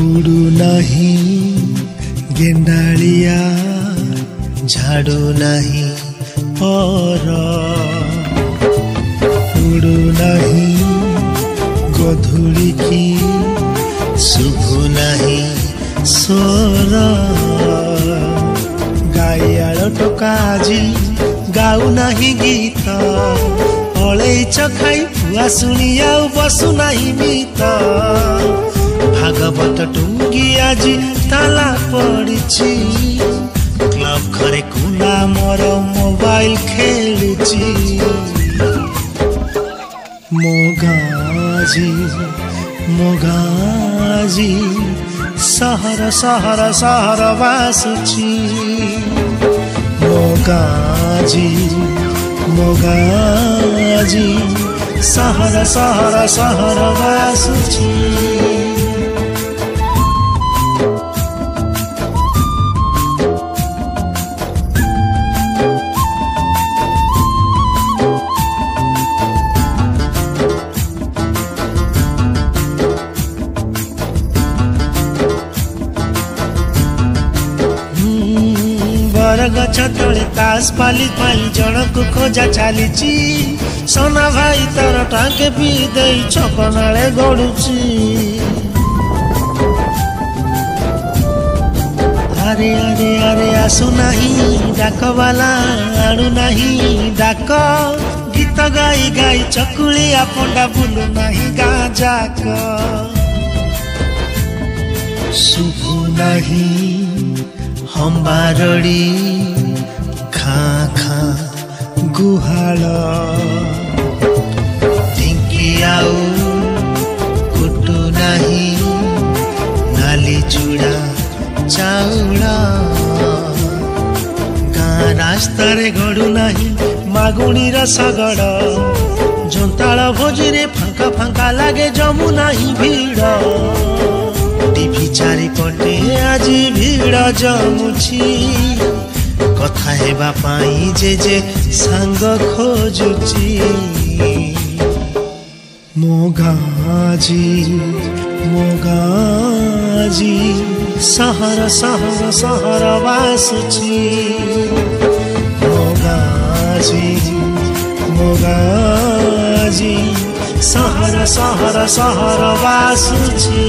उड़ू नहीं गेंडालिया झाड़ू नहीं पर उड़ू नहीं गधूली की शुभु नहीं स्वर गाइयाल टोका आजी गाऊ नहीं गीत अलैच खाई फुआ शुणी आउ बसु नहीं मीत भागवत टुंगी आज ताला पड़ी क्लब घरे कुला मोर मोबाइल खेलुची मोगाजी सहर सहर सहर बासुची मोगाजी सहर सहर सहर बासुची गछ तले तास पाली पाई जनक खोजा चली सोना भाई तार टाके पी दे छपनाले गड़ुची अरे अरे अरे आसु नहीं डाक वाला आड़ू नहीं डाक गीत गाई गाई चकुलिया पंडा बुलू नहीं गाँ जाक शुभु नहीं हम बारड़ी खाँ खाँ गुहाल ढिंकी आउ कुटु नहीं नाली चूड़ा चाउल गाँ रास्ता रे गड़ू नहीं मागुणी रसगड़ जोंताल भोजी रे फांका फांका लागे जमू नहीं भीड़ टीवी चारिपटे आज भीड़ जमुची कथा हेबा पाई जे सांग खोजुची मोगाजी सहर सहर सहर बासुची मोगाजी सहर सहर सहर बासुची